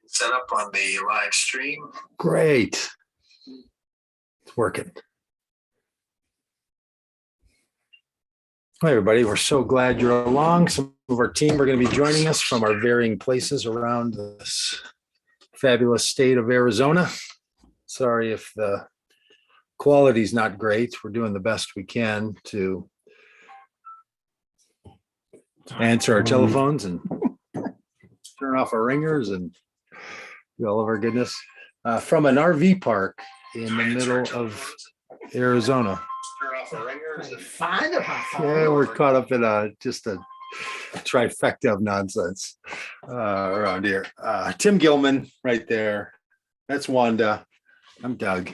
Set up on the live stream. Great. It's working. Hi, everybody. We're so glad you're along. Some of our team are going to be joining us from our varying places around this fabulous state of Arizona. Sorry if the quality's not great. We're doing the best we can to answer our telephones and turn off our ringers and do all of our goodness from an RV park in the middle of Arizona. Turn off the ringers. Yeah, we're caught up in just a trifecta of nonsense around here. Tim Gilman right there. That's Wanda. I'm Doug.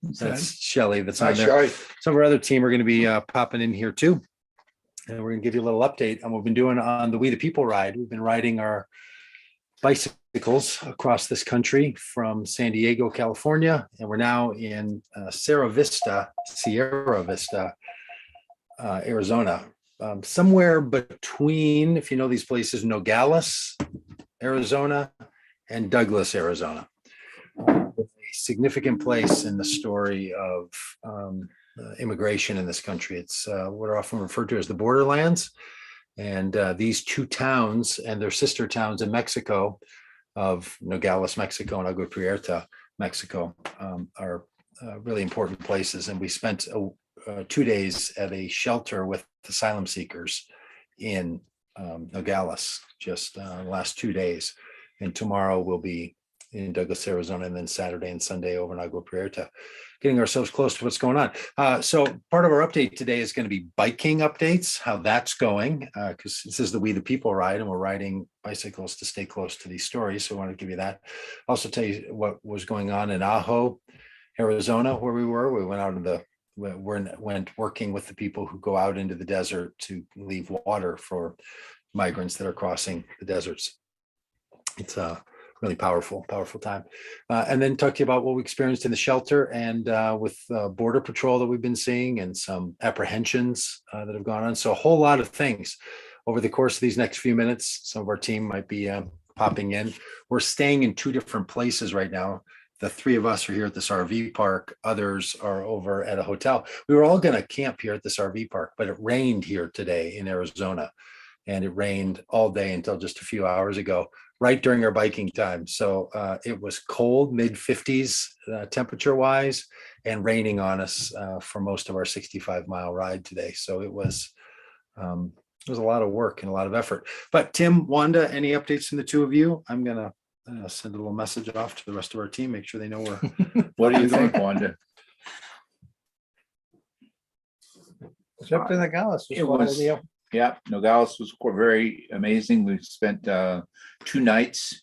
That's Shelley. That's on there. Some of our other team are going to be popping in here too. And we're going to give you a little update on what we've been doing on the We the People ride. We've been riding our bicycles across this country from San Diego, California, and we're now in Sierra Vista, Arizona. Somewhere between, if you know these places, Nogales, Arizona, and Douglas, Arizona. A significant place in the story of immigration in this country. It's what are often referred to as the borderlands. And these two towns and their sister towns in Mexico of Nogales, Mexico, and Agua Prieta, Mexico, are really important places. And we spent 2 days at a shelter with asylum seekers in Nogales just the last 2 days. And tomorrow we'll be in Douglas, Arizona, and then Saturday and Sunday over in Agua Prieta, getting ourselves close to what's going on. So part of our update today is going to be biking updates, how that's going, because this is the We the People ride, and we're riding bicycles to stay close to these stories. So I want to give you that. Also tell you what was going on in Ajo, Arizona, where we were. We went out in went working with the people who go out into the desert to leave water for migrants that are crossing the deserts. It's really powerful time. And then talk to you about what we experienced in the shelter and with Border Patrol that we've been seeing and some apprehensions that have gone on. So a whole lot of things over the course of these next few minutes. Some of our team might be popping in. We're staying in 2 different places right now. The 3 of us are here at this RV park. Others are over at a hotel. We were all going to camp here at this RV park, but it rained here today in Arizona. And it rained all day until just a few hours ago, right during our biking time. So it was cold, mid 50s temperature wise, and raining on us for most of our 65-mile ride today. So it was a lot of work and a lot of effort. But Tim, Wanda, any updates from the 2 of you? I'm going to send a little message off to the rest of our team, make sure they know we're. What do you think, Wanda? Except in Nogales. It was, yeah, Nogales was very amazing. We spent 2 nights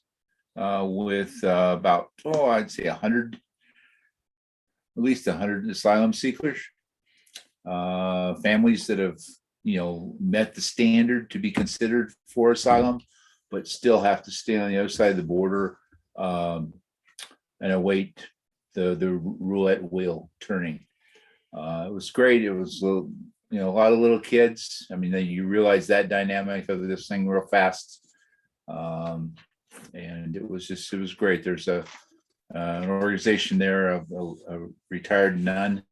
with about, I'd say 100, at least 100 asylum seekers, families that have, met the standard to be considered for asylum, but still have to stay on the other side of the border and await the roulette wheel turning. It was great. It was a lot of little kids. I mean, you realize that dynamic of this thing real fast. And it was great. There's an organization there of a retired nun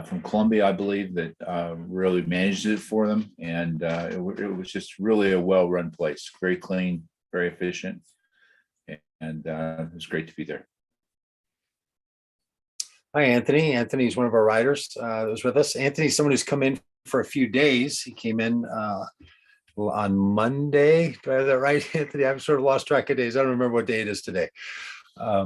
from Colombia, I believe, that really managed it for them. And it was just really a well-run place, very clean, very efficient. And it was great to be there. Hi, Anthony. Anthony's one of our riders that was with us. Anthony's someone who's come in for a few days. He came in on Monday. Do I have that right, Anthony? I've sort of lost track of days. I don't remember what day it is today. I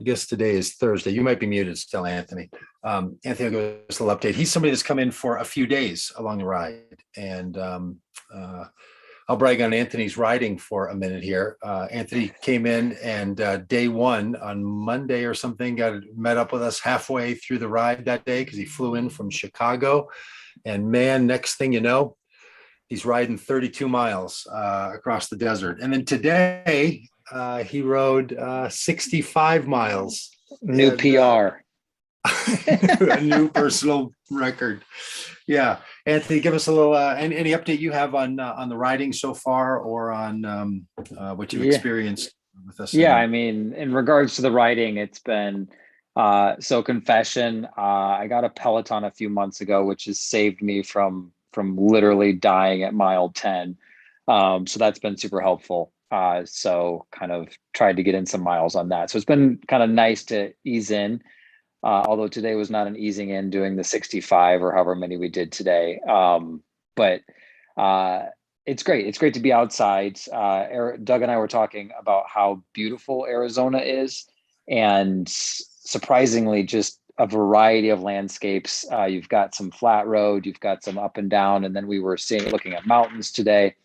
guess today is Thursday. You might be muted still, Anthony. Anthony will give us a little update. He's somebody that's come in for a few days along the ride. And I'll brag on Anthony's riding for a minute here. Anthony came in and day 1 on Monday or something, met up with us halfway through the ride that day because he flew in from Chicago. And man, next thing you know, he's riding 32 miles across the desert. And then today he rode 65 miles. New PR. A new personal record. Yeah. Anthony, give us a little, any update you have on the riding so far, or on what you've Yeah. experienced with us? Yeah, I mean, in regards to the writing, it's been so confession. I got a Peloton a few months ago, which has saved me from literally dying at mile 10. So that's been super helpful. So kind of tried to get in some miles on that. So it's been kind of nice to ease in. Although today was not an easing in doing the 65 or however many we did today. But it's great. It's great to be outside. Doug and I were talking about how beautiful Arizona is, and surprisingly, just a variety of landscapes. You've got some flat road, you've got some up and down, and then we were looking at mountains today.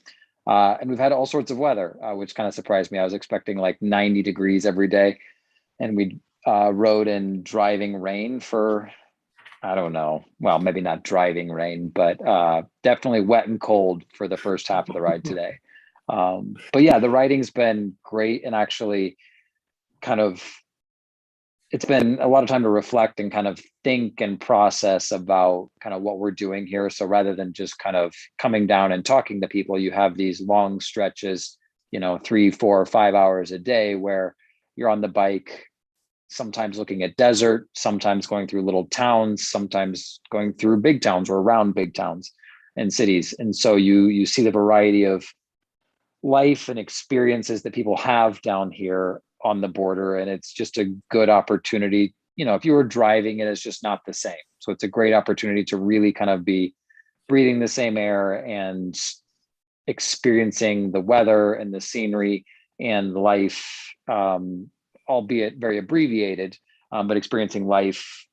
And we've had all sorts of weather, which kind of surprised me. I was expecting like 90 degrees every day, and we rode in driving rain for, I don't know, well, maybe not driving rain, but definitely wet and cold for the first half of the ride today. But yeah, the riding's been great, and actually kind of, it's been a lot of time to reflect and kind of think and process about kind of what we're doing here. So rather than just kind of coming down and talking to people, you have these long stretches, 3, 4, 5 hours a day where you're on the bike, sometimes looking at desert, sometimes going through little towns, sometimes going through big towns or around big towns and cities. And so you see the variety of life and experiences that people have down here on the border. And it's just a good opportunity. If you were driving it, it's just not the same. So it's a great opportunity to really kind of be breathing the same air and experiencing the weather and the scenery and life, albeit very abbreviated, but experiencing life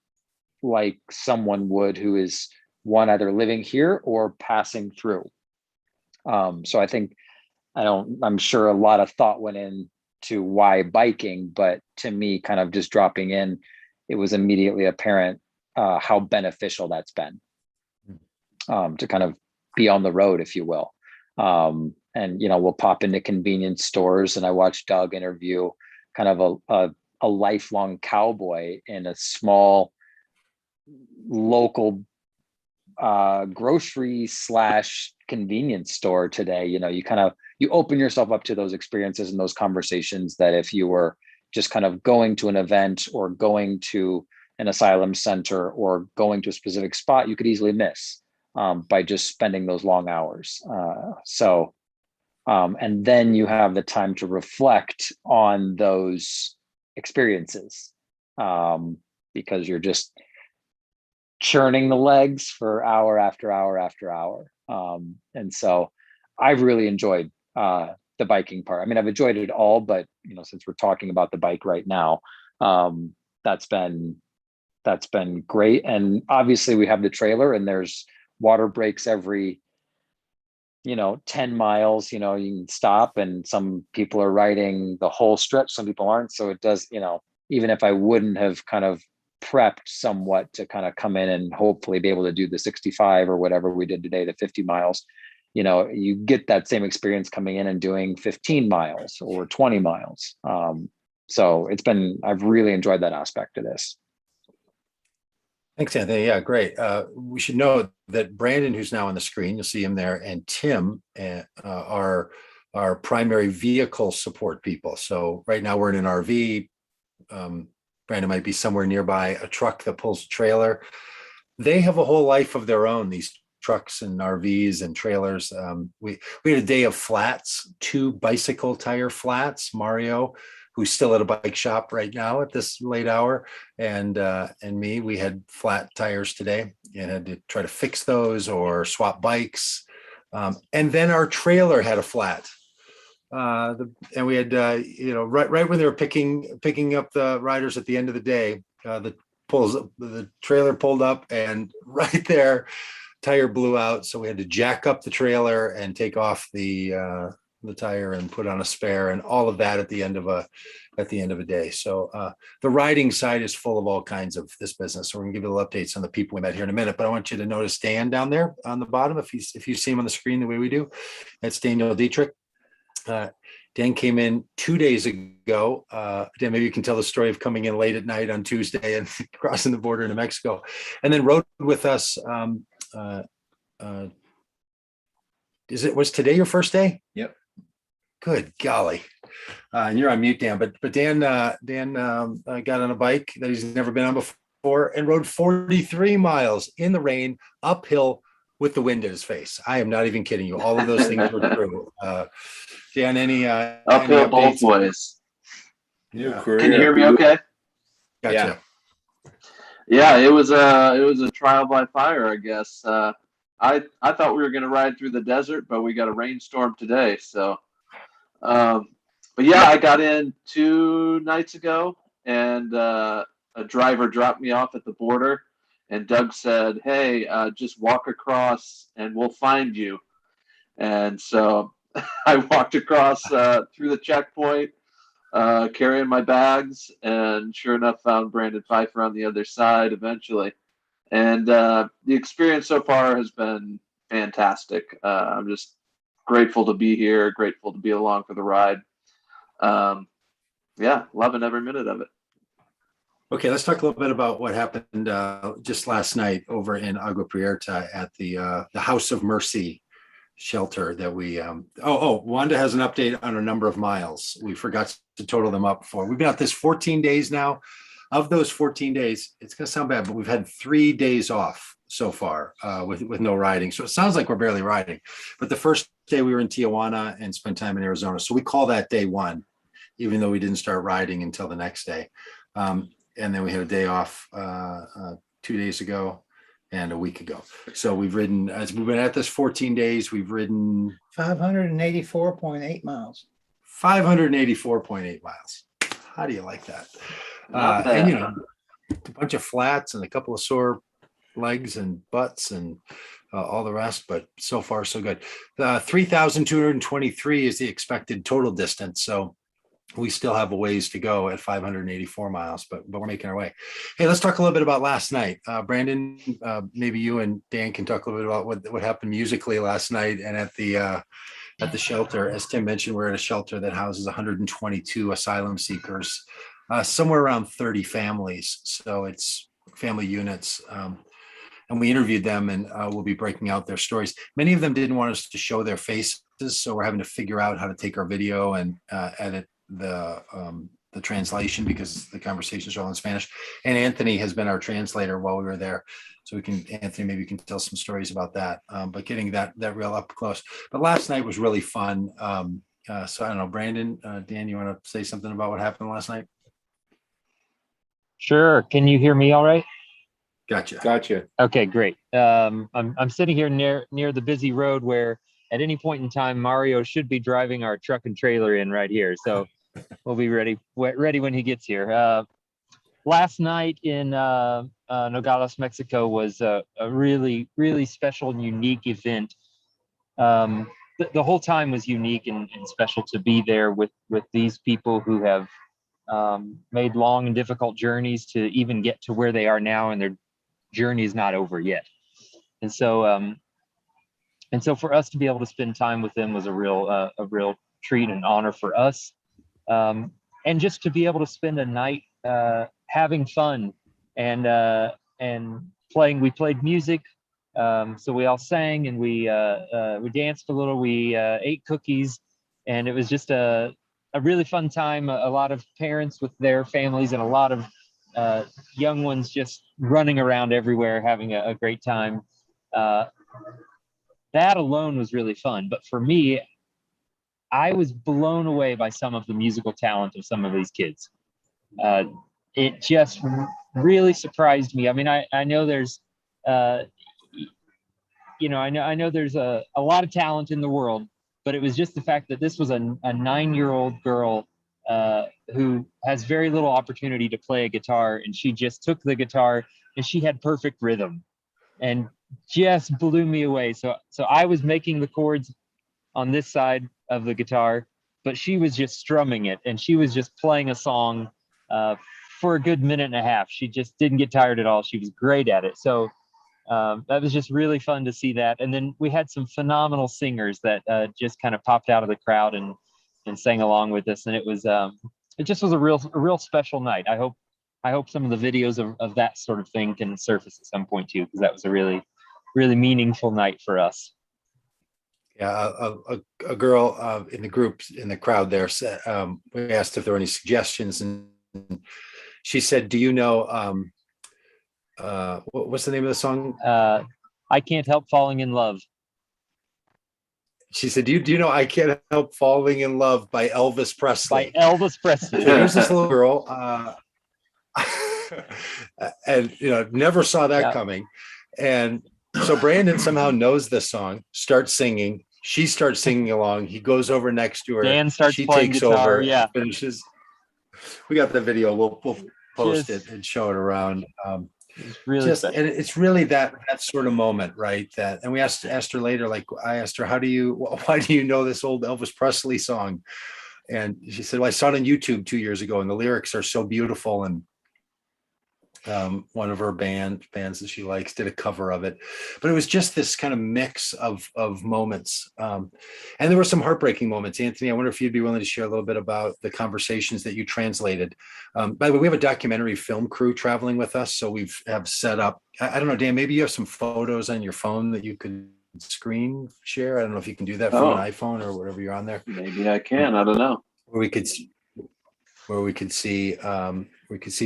like someone would who is either living here or passing through. So I think, I'm sure a lot of thought went into why biking, but to me, kind of just dropping in, it was immediately apparent how beneficial that's been, to kind of be on the road, if you will. And we'll pop into convenience stores, and I watched Doug interview kind of a lifelong cowboy in a small local grocery / convenience store today. You open yourself up to those experiences and those conversations that if you were just kind of going to an event or going to an asylum center or going to a specific spot, you could easily miss by just spending those long hours. And then you have the time to reflect on those experiences, because you're just churning the legs for hour after hour after hour. And so I've really enjoyed the biking part. I mean, I've enjoyed it all, but since we're talking about the bike right now, that's been great. And obviously we have the trailer, and there's water breaks every 10 miles. You can stop, and some people are riding the whole stretch, some people aren't. So it does, even if I wouldn't have kind of prepped somewhat to kind of come in and hopefully be able to do the 65 or whatever we did today, the 50 miles, you get that same experience coming in and doing 15 miles or 20 miles. So I've really enjoyed that aspect of this. Thanks, Anthony. Yeah, great. We should know that Brandon, who's now on the screen, you'll see him there, and Tim are our primary vehicle support people. So right now we're in an RV. Brandon might be somewhere nearby a truck that pulls a trailer. They have a whole life of their own, these trucks and RVs and trailers. We had a day of flats, 2 bicycle tire flats. Mario, who's still at a bike shop right now at this late hour, and me, we had flat tires today and had to try to fix those or swap bikes. And then our trailer had a flat. And we had, right when they were picking up the riders at the end of the day, the trailer pulled up, and right there, tire blew out. So we had to jack up the trailer and take off the tire and put on a spare, and all of that at the end of a day. So the riding side is full of all kinds of this business. So we're gonna give you little updates on the people we met here in a minute, but I want you to notice Dan down there on the bottom. If you see him on the screen the way we do, that's Daniel Dietrich. Dan came in 2 days ago. Dan, maybe you can tell the story of coming in late at night on Tuesday and crossing the border into Mexico, and then rode with us was today your first day? Yep. Good golly. And you're on mute, Dan, but Dan got on a bike that he's never been on before and rode 43 miles in the rain uphill with the wind in his face. I am not even kidding you. All of those things were true. Dan, any Uphill both ways. New Yeah. career. Can you hear me okay? Gotcha. Yeah, it was a trial by fire, I guess. I thought we were going to ride through the desert, but we got a rainstorm today. So, but yeah, I got in 2 nights ago, and a driver dropped me off at the border, and Doug said, "Hey, just walk across, and we'll find you." And so I walked across through the checkpoint, carrying my bags, and sure enough, found Brandon Pfeiffer on the other side eventually. And the experience so far has been fantastic. I'm just grateful to be here, grateful to be along for the ride. Yeah, loving every minute of it. Okay, let's talk a little bit about what happened just last night over in Agua Prieta at the House of Mercy shelter that we Wanda has an update on a number of miles. We forgot to total them up before. We've been at this 14 days now. Of those 14 days, it's going to sound bad, but we've had 3 days off so far with no riding. So it sounds like we're barely riding. But the first day we were in Tijuana and spent time in Arizona. So we call that day one, even though we didn't start riding until the next day. And then we had a day off 2 days ago and a week ago. So we've ridden, as we've been at this 14 days, we've ridden 584.8 miles. 584.8 miles. How do you like that? Not bad. And you know, a bunch of flats and a couple of sore legs and butts and all the rest, but so far so good. 3,223 is the expected total distance. So we still have a ways to go at 584 miles, but we're making our way. Hey, let's talk a little bit about last night. Brandon, maybe you and Dan can talk a little bit about what happened musically last night and at the shelter. As Tim mentioned, we're at a shelter that houses 122 asylum seekers, somewhere around 30 families. So it's family units. And we interviewed them, and we'll be breaking out their stories. Many of them didn't want us to show their faces, so we're having to figure out how to take our video and edit the translation because the conversations are all in Spanish. And Anthony has been our translator while we were there, so Anthony, maybe you can tell some stories about that. But getting that real up close. But last night was really fun. So I don't know, Brandon, Dan, you want to say something about what happened last night? Sure. Can you hear me all right? Gotcha. Okay, great. I'm sitting here near the busy road where at any point in time Mario should be driving our truck and trailer in right here. So we'll be ready when he gets here. Last night in Nogales, Mexico was a really, really special and unique event. The whole time was unique and special to be there with these people who have made long and difficult journeys to even get to where they are now, and their journey is not over yet. And so for us to be able to spend time with them was a real treat and honor for us. And just to be able to spend a night having fun and playing. We played music, so we all sang and we danced a little. We ate cookies, and it was just a really fun time. A lot of parents with their families and a lot of young ones just running around everywhere, having a great time. That alone was really fun. But for me, I was blown away by some of the musical talent of some of these kids. It just really surprised me. I mean, I know there's, I know there's a lot of talent in the world, but it was just the fact that this was a 9-year-old girl who has very little opportunity to play a guitar, and she just took the guitar and she had perfect rhythm and just blew me away. So I was making the chords on this side of the guitar, but she was just strumming it, and she was just playing a song for a good minute and a half. She just didn't get tired at all. She was great at it. So that was just really fun to see that. And then we had some phenomenal singers that just kind of popped out of the crowd and sang along with us. And it just was a real special night. I hope some of the videos of that sort of thing can surface at some point too, because that was a really really meaningful night for us. Yeah, a girl in the group, in the crowd there, said, we asked if there were any suggestions, and she said, do you know, what's the name of the song? I Can't Help Falling in Love. She said, do you know I Can't Help Falling in Love by Elvis Presley? By Elvis Presley. So here's this little girl, and never saw that Yeah. coming. And so Brandon somehow knows this song, starts singing. She starts singing along. He goes over next to her. Dan starts she playing takes guitar. over. Yeah. Finishes. We got the video. We'll post Just- it and show it around. It's really special. And it's really that sort of moment, right? And we asked her later, like I asked her, why do you know this old Elvis Presley song? And she said, well, I saw it on YouTube 2 years ago, and the lyrics are so beautiful. And one of her bands that she likes did a cover of it, but it was just this kind of mix of moments. And there were some heartbreaking moments. Anthony, I wonder if you'd be willing to share a little bit about the conversations that you translated. By the way, we have a documentary film crew traveling with us. So have set up, I don't know, Dan, maybe you have some photos on your phone that you could screen share. I don't know if you can do that from an iPhone or whatever you're on there. Maybe I can. I don't know. Where we could see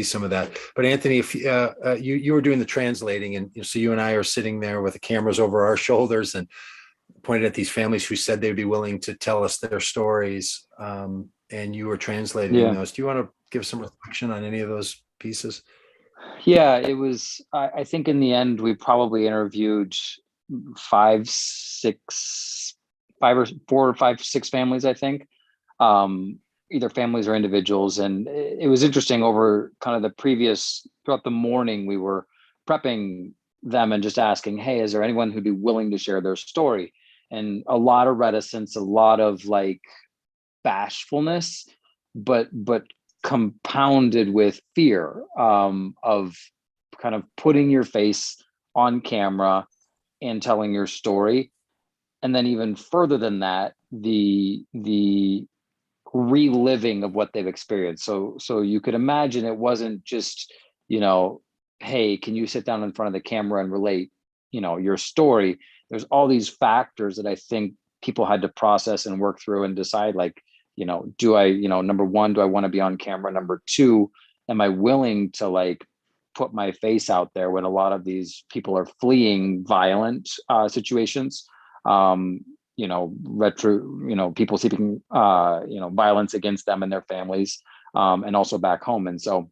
some of that. But Anthony, if you were doing the translating, and so you and I are sitting there with the cameras over our shoulders and pointed at these families who said they'd be willing to tell us their stories, and you were translating those. Do you want to give some reflection on any of those pieces? Yeah, it was, I think in the end, we probably interviewed 4 or 5, 6 families, I think. Either families or individuals. And it was interesting over kind of throughout the morning, we were prepping them and just asking, hey, is there anyone who'd be willing to share their story? And a lot of reticence, a lot of like bashfulness, but compounded with fear of kind of putting your face on camera and telling your story. And then even further than that, the reliving of what they've experienced. So you could imagine it wasn't just, hey, can you sit down in front of the camera and relate, your story? There's all these factors that I think people had to process and work through and decide, like, do I, number one, do I want to be on camera? Number two, am I willing to like put my face out there when a lot of these people are fleeing violent situations? People seeking, violence against them and their families, and also back home. And so,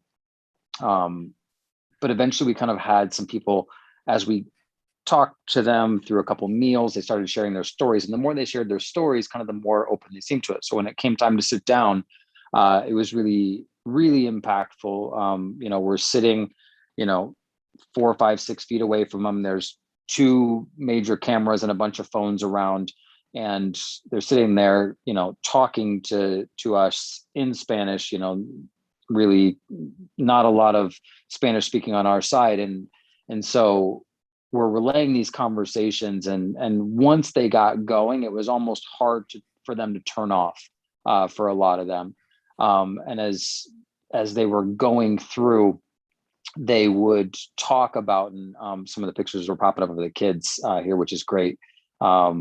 but eventually we kind of had some people, as we talked to them through a couple meals, they started sharing their stories. And the more they shared their stories, kind of the more open they seemed to it. So when it came time to sit down, it was really, really impactful. We're sitting, 4, 5, 6 feet away from them. There's 2 major cameras and a bunch of phones around, and they're sitting there, talking to us in Spanish, really not a lot of Spanish speaking on our side. And so we're relaying these conversations, and once they got going, it was almost hard for them to turn off for a lot of them. And as they were going through, they would talk about, and some of the pictures were popping up of the kids here, which is great. I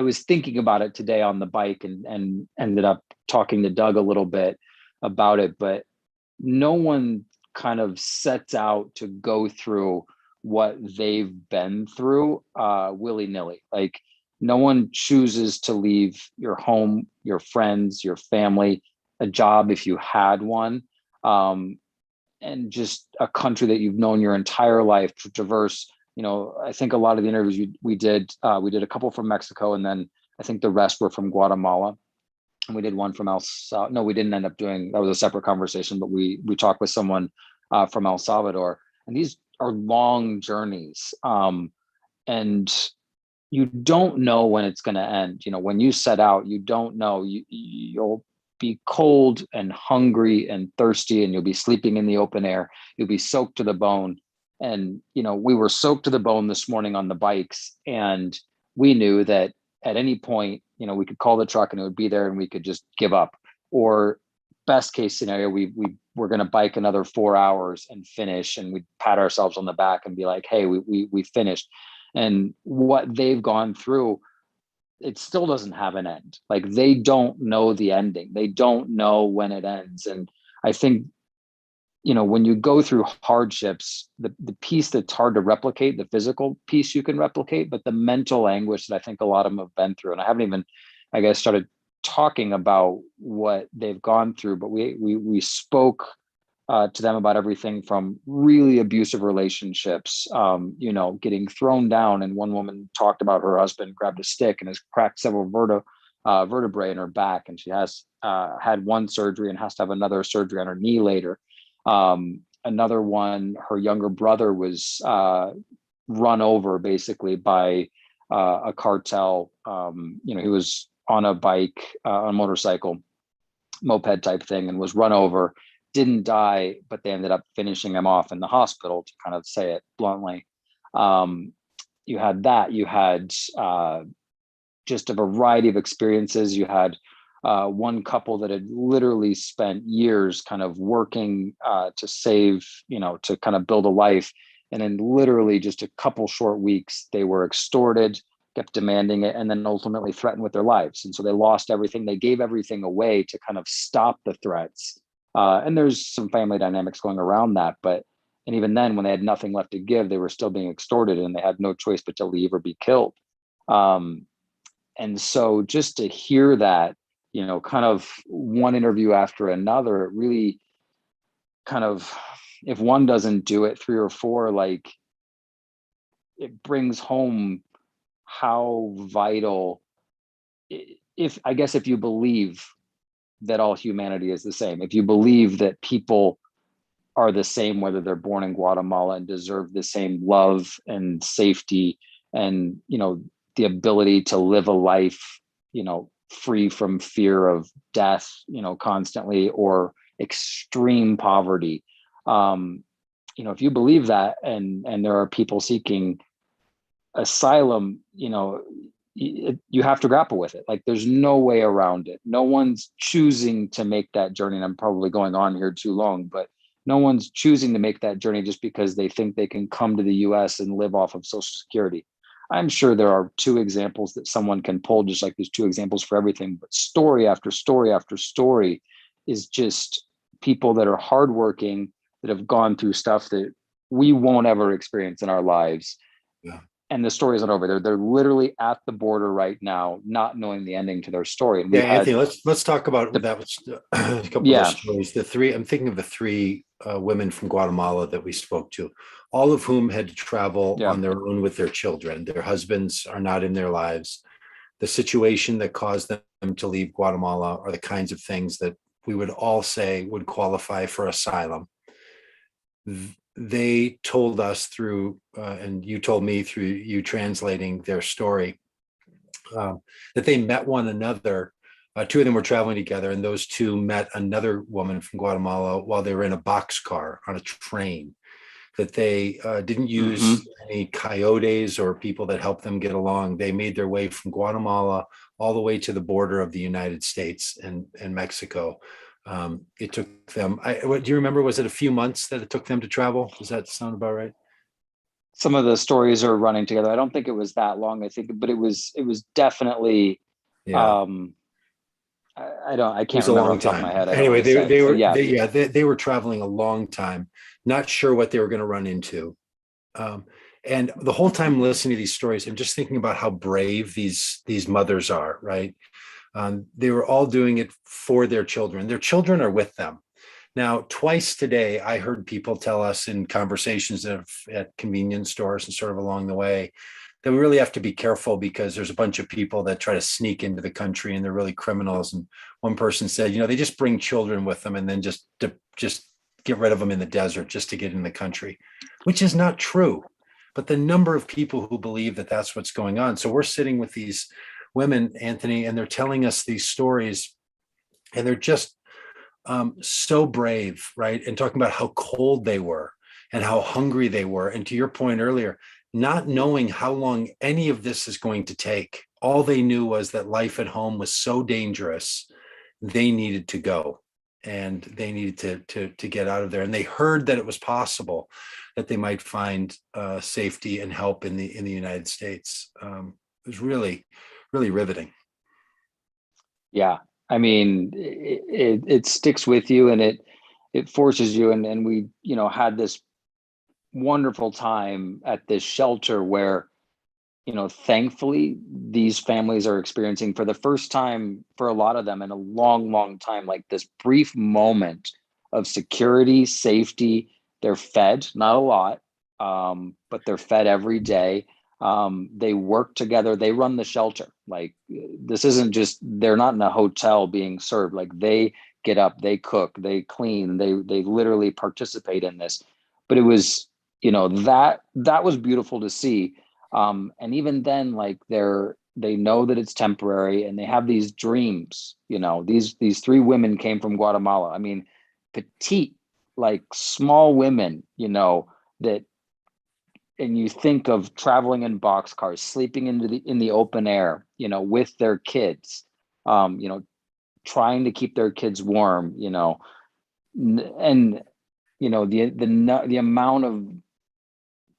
was thinking about it today on the bike, and ended up talking to Doug a little bit about it, but no one kind of sets out to go through what they've been through willy-nilly. Like, no one chooses to leave your home, your friends, your family, a job if you had one, and just a country that you've known your entire life to traverse. I think a lot of the interviews we did a couple from Mexico, and then I think the rest were from Guatemala. And we did one from no, we didn't end up doing, that was a separate conversation, but we talked with someone from El Salvador. And these are long journeys. And you don't know when it's going to end. When you set out, you don't know. You'll be cold and hungry and thirsty, and you'll be sleeping in the open air. You'll be soaked to the bone. And, we were soaked to the bone this morning on the bikes, and we knew that at any point, we could call the truck and it would be there and we could just give up. Or best case scenario, we we're going to bike another 4 hours and finish, and we pat ourselves on the back and be like, hey, we finished. And what they've gone through, it still doesn't have an end. Like, they don't know the ending. They don't know when it ends. And I think, when you go through hardships, the piece that's hard to replicate, the physical piece you can replicate, but the mental anguish that I think a lot of them have been through. And I haven't even, I guess, started talking about what they've gone through, but we spoke to them about everything from really abusive relationships, getting thrown down. And one woman talked about her husband grabbed a stick and has cracked several vertebrae in her back. And she has had one surgery and has to have another surgery on her knee later. Another one, her younger brother was run over basically by a cartel. He was on a bike, on a motorcycle, moped type thing, and was run over, didn't die, but they ended up finishing him off in the hospital, to kind of say it bluntly. You had that. You had just a variety of experiences. You had one couple that had literally spent years kind of working to save, to kind of build a life. And in literally just a couple short weeks, they were extorted, kept demanding it, and then ultimately threatened with their lives. And so they lost everything. They gave everything away to kind of stop the threats. And there's some family dynamics going around that. And even then, when they had nothing left to give, they were still being extorted, and they had no choice but to leave or be killed. And so just to hear that, kind of one interview after another, it really kind of, if one doesn't do it, 3 or 4, like, it brings home how vital, if you believe that all humanity is the same, if you believe that people are the same, whether they're born in Guatemala, and deserve the same love and safety and, the ability to live a life, free from fear of death, constantly, or extreme poverty. If you believe that, and there are people seeking asylum, you have to grapple with it. Like, there's no way around it. No one's choosing to make that journey. And I'm probably going on here too long, but no one's choosing to make that journey just because they think they can come to the US and live off of Social Security. I'm sure there are 2 examples that someone can pull, just like there's 2 examples for everything, but story after story after story is just people that are hardworking, that have gone through stuff that we won't ever experience in our lives. Yeah. And the story isn't over. They're literally at the border right now, not knowing the ending to their story. And Anthony, let's talk about that. Was a couple of those stories. The 3, I'm thinking of the 3 women from Guatemala that we spoke to, all of whom had to travel on their own with their children. Their husbands are not in their lives. The situation that caused them to leave Guatemala are the kinds of things that we would all say would qualify for asylum. They told us through, and you told me through you translating their story, that they met one another. 2 of them were traveling together, and those 2 met another woman from Guatemala while they were in a boxcar on a train. That they didn't use any coyotes or people that helped them get along. They made their way from Guatemala all the way to the border of the United States and Mexico. It took them, what do you remember? Was it a few months that it took them to travel? Does that sound about right? Some of the stories are running together. I don't think it was that long, I think, but it was definitely, I can't remember off the top of my head. Anyway, they were traveling a long time, not sure what they were going to run into. And the whole time listening to these stories, I'm just thinking about how brave these mothers are, right? They were all doing it for their children. Their children are with them. Now, twice today, I heard people tell us in conversations at convenience stores and sort of along the way that we really have to be careful because there's a bunch of people that try to sneak into the country and they're really criminals. And one person said, they just bring children with them and then just get rid of them in the desert just to get in the country, which is not true. But the number of people who believe that that's what's going on. So we're sitting with these women, Anthony, and they're telling us these stories, and they're just so brave, right? And talking about how cold they were and how hungry they were. And to your point earlier, not knowing how long any of this is going to take. All they knew was that life at home was so dangerous, they needed to go. and they needed to get out of there. And they heard that it was possible that they might find safety and help in the United States. It was really, really riveting. Yeah. I mean, it sticks with you, and it forces you. And we, had this wonderful time at this shelter where, thankfully these families are experiencing for the first time for a lot of them in a long, long time, like this brief moment of security, safety. They're fed, not a lot, but they're fed every day. They work together. They run the shelter. Like, this isn't just, they're not in a hotel being served. Like, they get up, they cook, they clean, they literally participate in this. But it was, that was beautiful to see. And even then, like, they know that it's temporary, and they have these dreams. These three women came from Guatemala. I mean, petite, like small women, that, and you think of traveling in boxcars, sleeping in the open air, with their kids, trying to keep their kids warm, and the amount of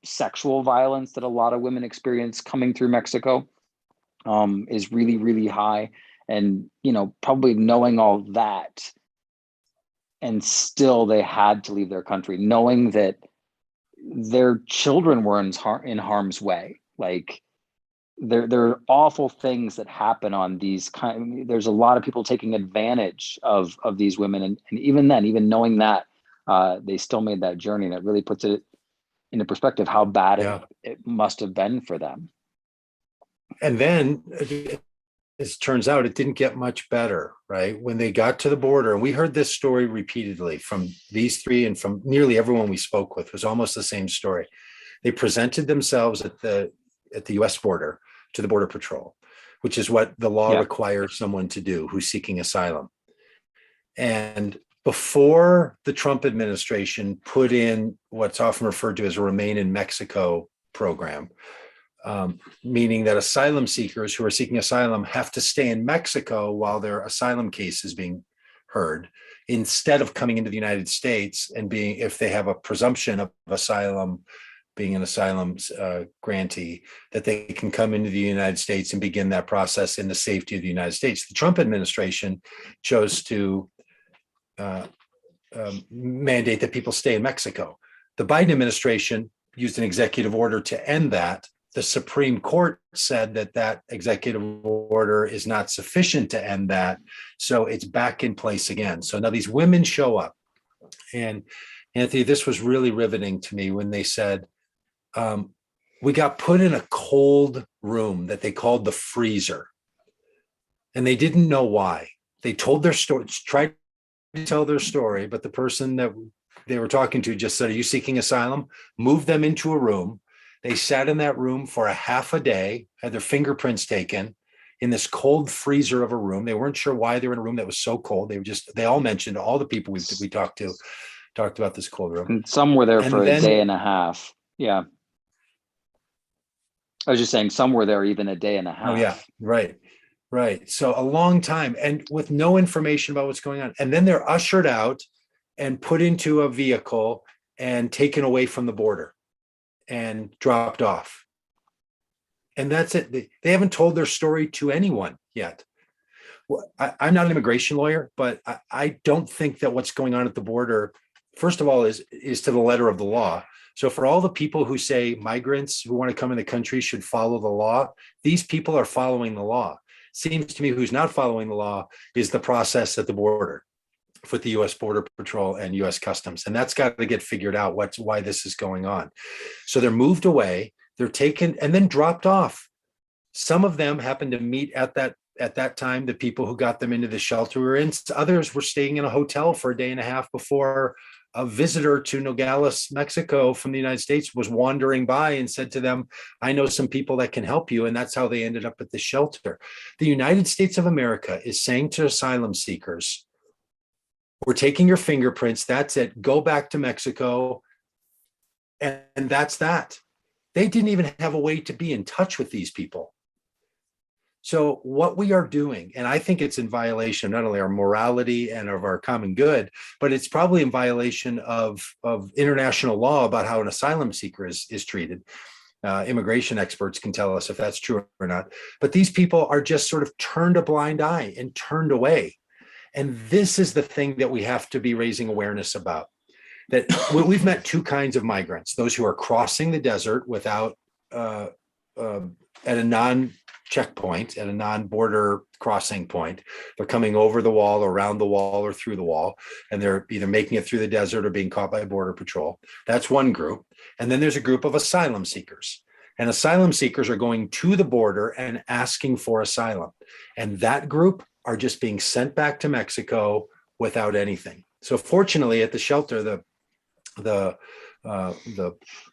sexual violence that a lot of women experience coming through Mexico is really, really high. And, probably knowing all that, and still they had to leave their country, knowing that their children were in harm's way. Like, there are awful things that happen on these there's a lot of people taking advantage of these women. And even then, even knowing that, they still made that journey, and it really puts it into perspective how bad it must have been for them. And then, as it turns out, it didn't get much better, right? When they got to the border, and we heard this story repeatedly from these three and from nearly everyone we spoke with, was almost the same story. They presented themselves at the US border to the Border Patrol, which is what the law requires someone to do who's seeking asylum. And before the Trump administration put in what's often referred to as a Remain in Mexico program, meaning that asylum seekers who are seeking asylum have to stay in Mexico while their asylum case is being heard, instead of coming into the United States and being, if they have a presumption of asylum, being an asylum grantee, that they can come into the United States and begin that process in the safety of the United States. The Trump administration chose to mandate that people stay in Mexico. The Biden administration used an executive order to end that. The Supreme Court said that executive order is not sufficient to end that. So it's back in place again. So now these women show up. And Anthony, this was really riveting to me when they said, we got put in a cold room that they called the freezer. And they didn't know why. They told their story, tried to tell their story, but the person that they were talking to just said, "Are you seeking asylum?" Moved them into a room. They sat in that room for a half a day, had their fingerprints taken in this cold freezer of a room. They weren't sure why they were in a room that was so cold. They all mentioned, all the people we talked about this cold room. And some were there for a day and a half. Yeah. I was just saying, some were there even a day and a half. Oh yeah, right. So a long time, and with no information about what's going on. And then they're ushered out and put into a vehicle and taken away from the border and dropped off. And that's it. They haven't told their story to anyone yet. Well, I'm not an immigration lawyer, but I don't think that what's going on at the border, first of all, is to the letter of the law. So for all the people who say migrants who want to come in the country should follow the law, these people are following the law. Seems to me who's not following the law is the process at the border with the U.S. Border Patrol and U.S. Customs. And that's got to get figured out why this is going on. So they're moved away, they're taken and then dropped off. Some of them happened to meet at that time, the people who got them into the shelter were in. Others were staying in a hotel for a day and a half before a visitor to Nogales, Mexico from the United States was wandering by and said to them, "I know some people that can help you." And that's how they ended up at the shelter. The United States of America is saying to asylum seekers, "We're taking your fingerprints. That's it. Go back to Mexico." And that's that. They didn't even have a way to be in touch with these people. So what we are doing, and I think it's in violation not only our morality and of our common good, but it's probably in violation of international law about how an asylum seeker is treated. Immigration experts can tell us if that's true or not. But these people are just sort of turned a blind eye and turned away. And this is the thing that we have to be raising awareness about. That we've met two kinds of migrants: those who are crossing the desert without at a non-checkpoint, at a non-border crossing point. They're coming over the wall, around the wall, or through the wall, and they're either making it through the desert or being caught by Border Patrol. That's one group. And then there's a group of asylum seekers. And asylum seekers are going to the border and asking for asylum. And that group are just being sent back to Mexico without anything. So fortunately, at the shelter, the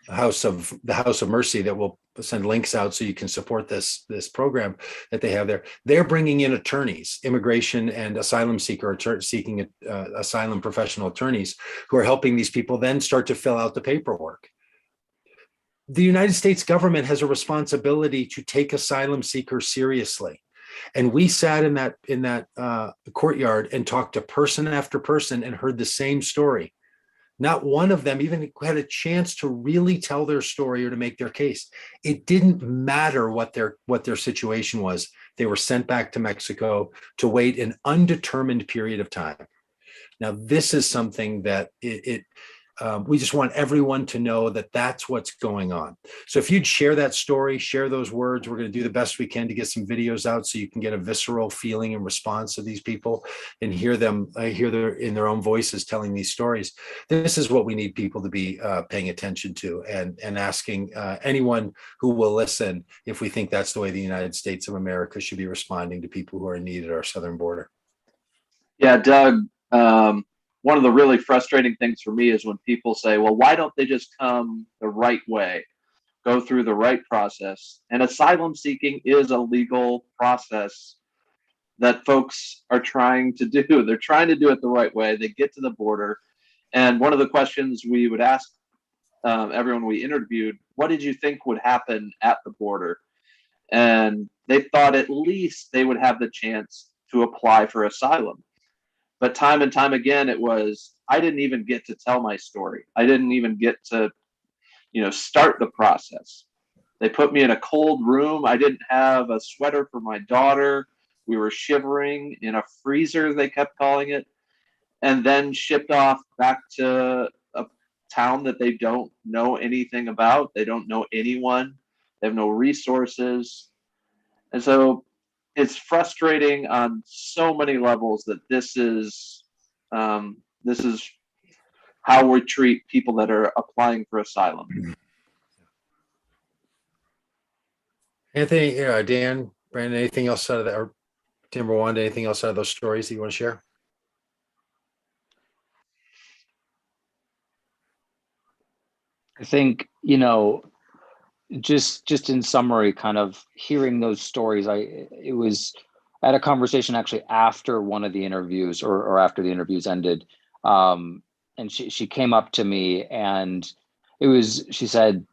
House of Mercy, that will send links out so you can support this program that they have there. They're bringing in attorneys, immigration and asylum seeking asylum professional attorneys, who are helping these people then start to fill out the paperwork. The United States government has a responsibility to take asylum seekers seriously. And we sat in that courtyard and talked to person after person and heard the same story. Not one of them even had a chance to really tell their story or to make their case. It didn't matter what their situation was. They were sent back to Mexico to wait an undetermined period of time. Now, this is something that we just want everyone to know that that's what's going on. So if you'd share that story, share those words, we're going to do the best we can to get some videos out so you can get a visceral feeling and response of these people and hear them, in their own voices telling these stories. This is what we need people to be paying attention to, and asking anyone who will listen if we think that's the way the United States of America should be responding to people who are in need at our southern border. Yeah, Doug, one of the really frustrating things for me is when people say, well, why don't they just come the right way, go through the right process? And asylum seeking is a legal process that folks are trying to do. They're trying to do it the right way. They get to the border. And one of the questions we would ask everyone we interviewed, what did you think would happen at the border? And they thought at least they would have the chance to apply for asylum. But time and time again, it was, I didn't even get to tell my story. I didn't even get to, start the process. They put me in a cold room. I didn't have a sweater for my daughter. We were shivering in a freezer, they kept calling it, and then shipped off back to a town that they don't know anything about. They don't know anyone. They have no resources. And so it's frustrating on so many levels that this is how we treat people that are applying for asylum. Anthony, Dan, Brandon, anything else out of that, or Tim or Wanda, anything else out of those stories that you want to share? I think, just in summary, kind of hearing those stories, I had a conversation actually after one of the interviews, or after the interviews ended. And she came up to me, and she said,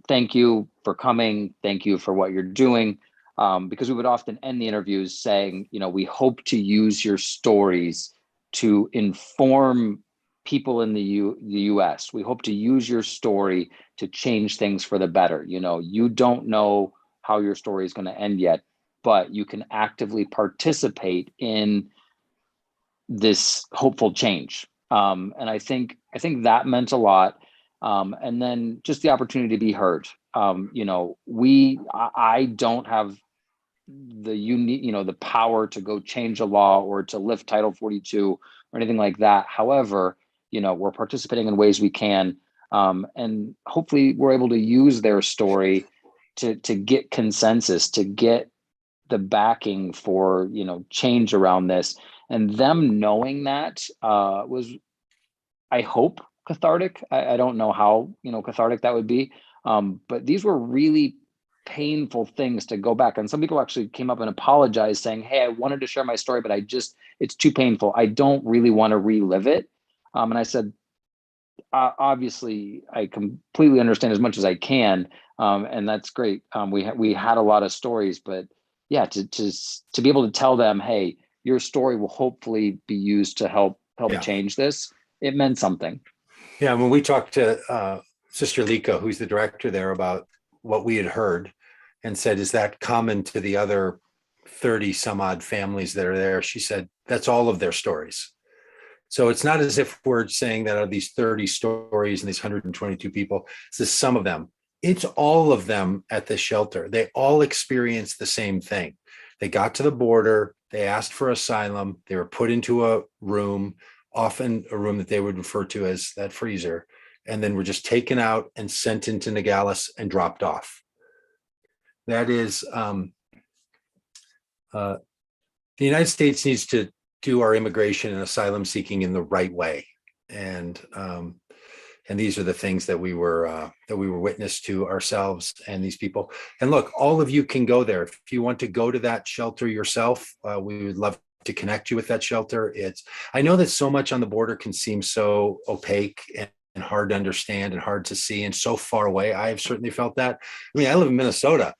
thank you for coming. Thank you for what you're doing. Because we would often end the interviews saying, we hope to use your stories to inform people in the US. We hope to use your story to change things for the better. You don't know how your story is going to end yet, but you can actively participate in this hopeful change. And I think that meant a lot. And then just the opportunity to be heard. I don't have the the power to go change a law or to lift Title 42 or anything like that. However, we're participating in ways we can, and hopefully we're able to use their story to get consensus, to get the backing for change around this. And them knowing that was, I hope, cathartic. I don't know how cathartic that would be, but these were really painful things to go back. And some people actually came up and apologized, saying, hey, I wanted to share my story, but it's too painful. I don't really want to relive it. And I said, obviously, I completely understand as much as I can. And that's great. We had a lot of stories, but yeah, to be able to tell them, hey, your story will hopefully be used to help Yeah. change this. It meant something. Yeah, when we talked to Sister Lika, who's the director there, about what we had heard and said, is that common to the other 30 some odd families that are there? She said, that's all of their stories. So it's not as if we're saying that out of these 30 stories and these 122 people, this is some of them. It's all of them at the shelter. They all experienced the same thing. They got to the border, they asked for asylum, they were put into a room, often a room that they would refer to as that freezer, and then were just taken out and sent into Nogales and dropped off. That is, the United States needs to do our immigration and asylum seeking in the right way, and these are the things that we were witness to ourselves and these people. And look, all of you can go there if you want to go to that shelter yourself. We would love to connect you with that shelter. I know that so much on the border can seem so opaque and hard to understand and hard to see and so far away. I have certainly felt that. I mean, I live in Minnesota.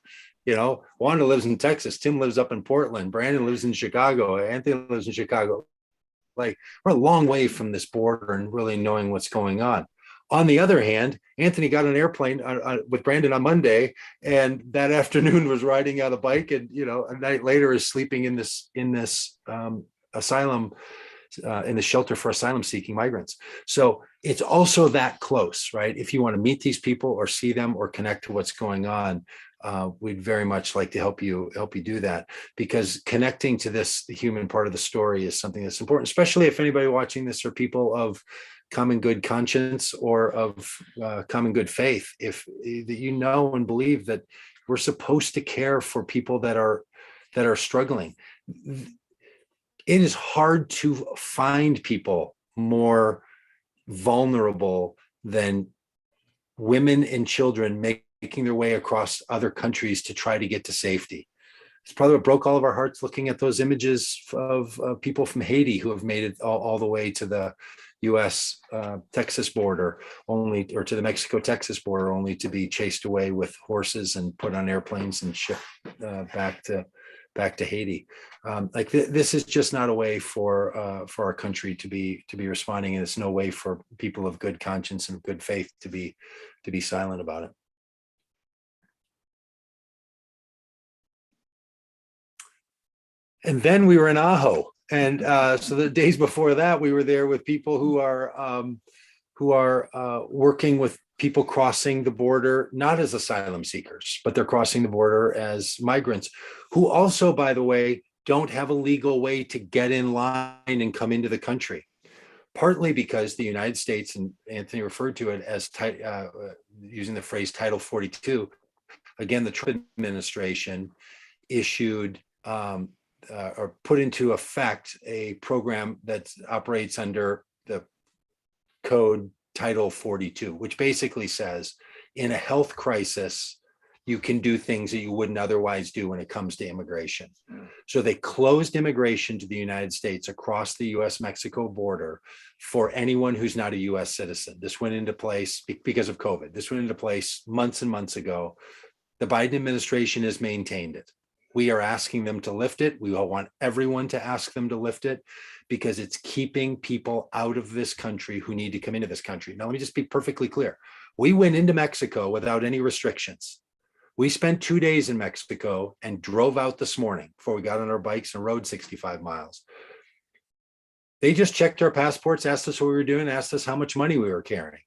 You know, Wanda lives in Texas. Tim lives up in Portland. Brandon lives in Chicago. Anthony lives in Chicago. Like, we're a long way from this border and really knowing what's going on. On the other hand, Anthony got an airplane with Brandon on Monday, and that afternoon was riding out a bike, and a night later is sleeping in this asylum, in the shelter for asylum-seeking migrants. So it's also that close, right? If you want to meet these people or see them or connect to what's going on, we'd very much like to help you do that, because connecting to this, the human part of the story, is something that's important, especially if anybody watching this are people of common good conscience or of common good faith. If that and believe that we're supposed to care for people that are struggling. It is hard to find people more vulnerable than women and children making their way across other countries to try to get to safety. It's probably what broke all of our hearts looking at those images of people from Haiti who have made it all the way to the U.S. Texas border, or to the Mexico-Texas border, only to be chased away with horses and put on airplanes and shipped back to Haiti. This is just not a way for our country to be responding, and it's no way for people of good conscience and good faith to be silent about it. And then we were in Ajo. And so the days before that, we were there with people who are working with people crossing the border, not as asylum seekers, but they're crossing the border as migrants, who also, by the way, don't have a legal way to get in line and come into the country. Partly because the United States, and Anthony referred to it as using the phrase Title 42. Again, the Trump administration issued or put into effect a program that operates under the code Title 42, which basically says in a health crisis, you can do things that you wouldn't otherwise do when it comes to immigration. So they closed immigration to the United States across the US-Mexico border for anyone who's not a US citizen. This went into place because of COVID. This went into place months and months ago. The Biden administration has maintained it. We are asking them to lift it. We all want everyone to ask them to lift it, because it's keeping people out of this country who need to come into this country. Now, let me just be perfectly clear. We went into Mexico without any restrictions. We spent 2 days in Mexico and drove out this morning before we got on our bikes and rode 65 miles. They just checked our passports, asked us what we were doing, asked us how much money we were carrying.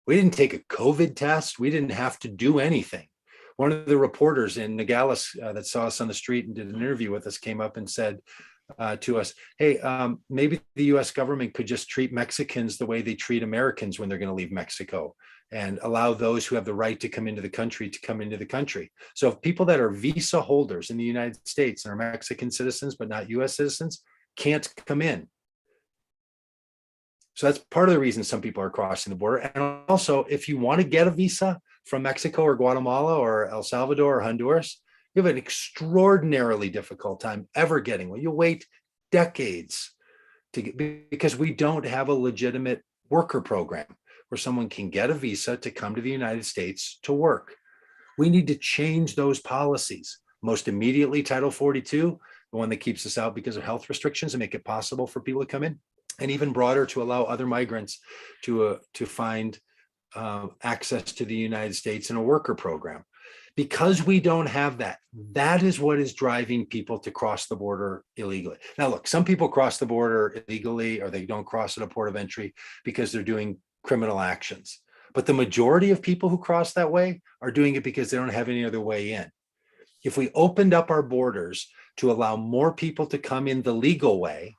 We didn't take a COVID test. We didn't have to do anything. One of the reporters in Nogales that saw us on the street and did an interview with us came up and said to us, hey, maybe the US government could just treat Mexicans the way they treat Americans when they're going to leave Mexico, and allow those who have the right to come into the country to come into the country. So if people that are visa holders in the United States and are Mexican citizens but not US citizens can't come in. So that's part of the reason some people are crossing the border. And also, if you want to get a visa from Mexico or Guatemala or El Salvador or Honduras, you have an extraordinarily difficult time ever getting one. You'll wait decades to get, because we don't have a legitimate worker program where someone can get a visa to come to the United States to work. We need to change those policies. Most immediately, Title 42, the one that keeps us out because of health restrictions and make it possible for people to come in, and even broader to allow other migrants to find access to the United States in a worker program. Because we don't have that, that is what is driving people to cross the border illegally. Now, look, some people cross the border illegally, or they don't cross at a port of entry because they're doing criminal actions. But the majority of people who cross that way are doing it because they don't have any other way in. If we opened up our borders to allow more people to come in the legal way,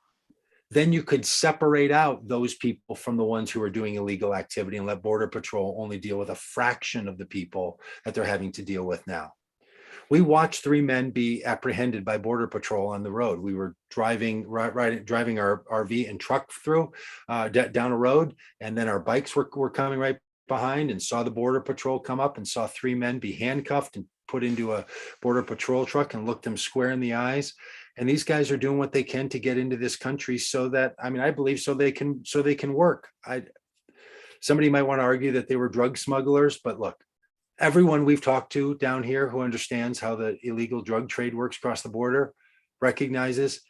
then you could separate out those people from the ones who are doing illegal activity and let Border Patrol only deal with a fraction of the people that they're having to deal with now. We watched 3 men be apprehended by Border Patrol on the road. We were driving our RV and truck through down a road, and then our bikes were coming right behind, and saw the Border Patrol come up and saw 3 men be handcuffed and put into a Border Patrol truck and looked them square in the eyes. And these guys are doing what they can to get into this country so that, I believe so they can work. Somebody might want to argue that they were drug smugglers, but look, everyone we've talked to down here who understands how the illegal drug trade works across the border recognizes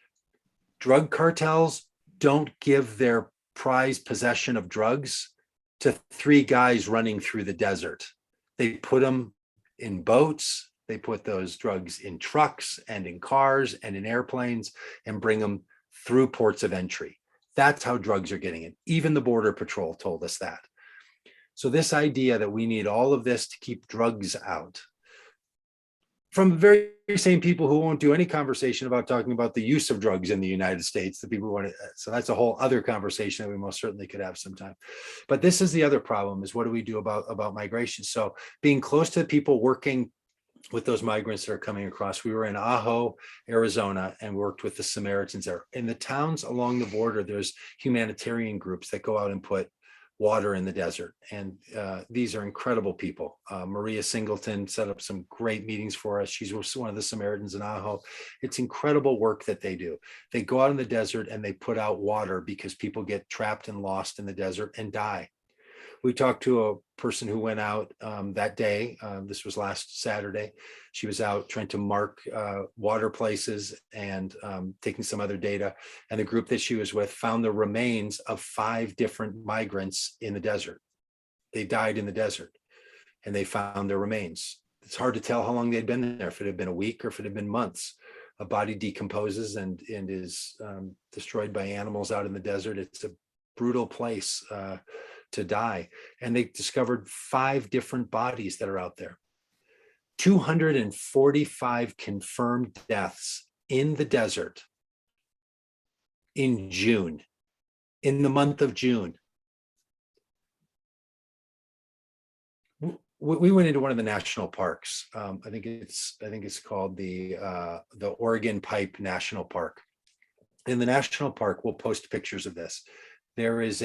drug cartels don't give their prized possession of drugs to 3 guys running through the desert. They put them in boats. They put those drugs in trucks and in cars and in airplanes and bring them through ports of entry. That's how drugs are getting in. Even the Border Patrol told us that. So this idea that we need all of this to keep drugs out, from the very same people who won't do any conversation about talking about the use of drugs in the United States, the people who want to, so that's a whole other conversation that we most certainly could have sometime. But this is the other problem, is what do we do about migration? So being close to the people working with those migrants that are coming across. We were in Ajo, Arizona, and worked with the Samaritans there. In the towns along the border, there's humanitarian groups that go out and put water in the desert. And these are incredible people. Maria Singleton set up some great meetings for us. She's one of the Samaritans in Ajo. It's incredible work that they do. They go out in the desert and they put out water because people get trapped and lost in the desert and die. We talked to a person who went out that day. This was last Saturday. She was out trying to mark water places and taking some other data. And the group that she was with found the remains of 5 different migrants in the desert. They died in the desert and they found their remains. It's hard to tell how long they'd been there, if it had been a week or if it had been months. A body decomposes and is destroyed by animals out in the desert. It's a brutal place to die. And they discovered 5 different bodies that are out there. 245 confirmed deaths in the desert in June, in the month of June. We went into one of the national parks. I think it's called the Oregon Pipe National Park. In the national park, we'll post pictures of this. There is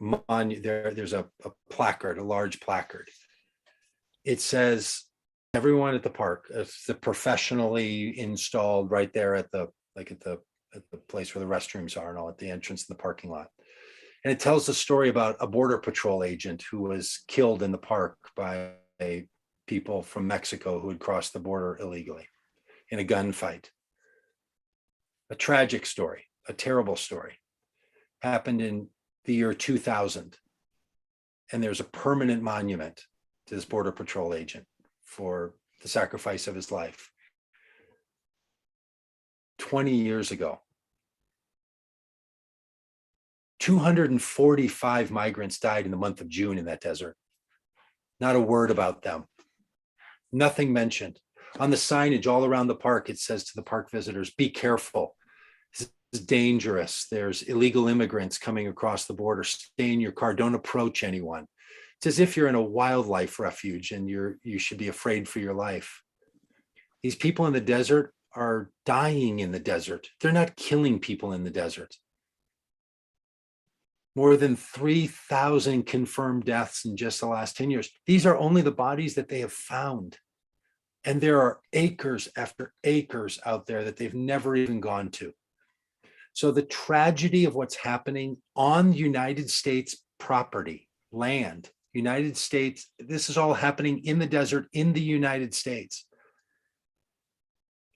there's a placard, a large placard. It says, everyone at the park, it's the professionally installed right there at the place where the restrooms are and all, at the entrance in the parking lot. And it tells the story about a Border Patrol agent who was killed in the park by people from Mexico who had crossed the border illegally in a gunfight. A tragic story, a terrible story. Happened in the year 2000. And there's a permanent monument to this Border Patrol agent for the sacrifice of his life. 20 years ago, 245 migrants died in the month of June in that desert. Not a word about them. Nothing mentioned. On the signage all around the park, it says to the park visitors, be careful. This is dangerous. There's illegal immigrants coming across the border. Stay in your car. Don't approach anyone. It's as if you're in a wildlife refuge and you should be afraid for your life. These people in the desert are dying in the desert. They're not killing people in the desert. More than 3,000 confirmed deaths in just the last 10 years. These are only the bodies that they have found. And there are acres after acres out there that they've never even gone to. So the tragedy of what's happening on United States property, land, United States, this is all happening in the desert in the United States.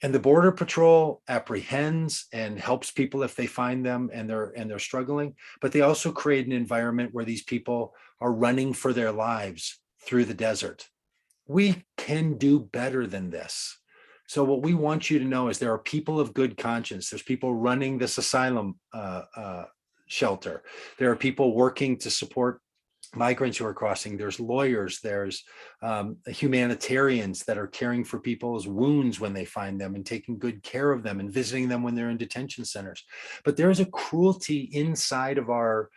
And the Border Patrol apprehends and helps people if they find them and they're struggling, but they also create an environment where these people are running for their lives through the desert. We can do better than this. So what we want you to know is there are people of good conscience. There's people running this asylum shelter. There are people working to support migrants who are crossing. There's lawyers, there's humanitarians that are caring for people's wounds when they find them and taking good care of them and visiting them when they're in detention centers. But there is a cruelty inside of our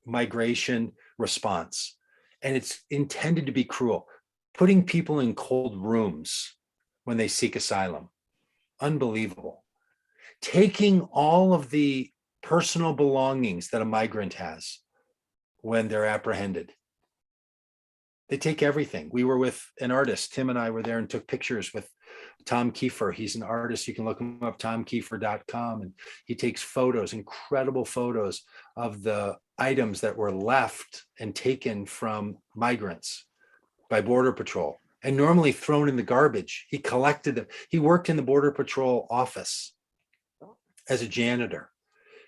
migration response, and it's intended to be cruel. Putting people in cold rooms when they seek asylum, unbelievable. Taking all of the personal belongings that a migrant has when they're apprehended. They take everything. We were with an artist. Tim and I were there and took pictures with Tom Kiefer. He's an artist. You can look him up, tomkiefer.com. And he takes photos, incredible photos of the items that were left and taken from migrants by Border Patrol and normally thrown in the garbage. He collected them. He worked in the Border Patrol office as a janitor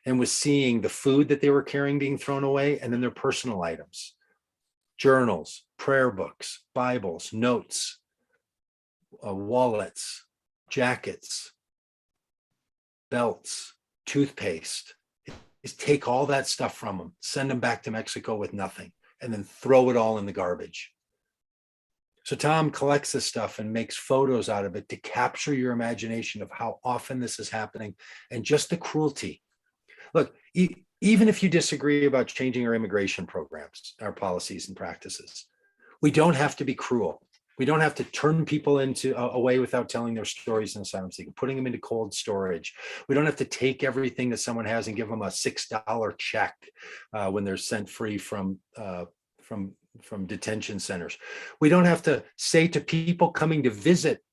and was seeing the food that they were carrying being thrown away, and then their personal items, journals, prayer books, Bibles, notes, wallets, jackets, belts, toothpaste. Is take all that stuff from them, send them back to Mexico with nothing, and then throw it all in the garbage. So Tom collects this stuff and makes photos out of it to capture your imagination of how often this is happening and just the cruelty. Look, even if you disagree about changing our immigration programs, our policies and practices, we don't have to be cruel. We don't have to turn people away without telling their stories in asylum seeking, putting them into cold storage. We don't have to take everything that someone has and give them a $6 check when they're sent free from detention centers. We don't have to say to people coming to visit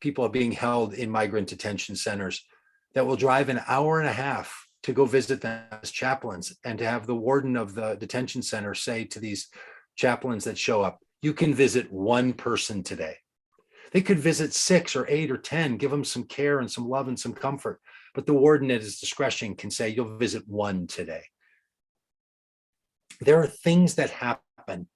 people being held in migrant detention centers that will drive an hour and a half to go visit them as chaplains, and to have the warden of the detention center say to these chaplains that show up, you can visit one person today. They could visit 6 or 8 or 10, give them some care and some love and some comfort, but the warden at his discretion can say, you'll visit one today. There are things that happen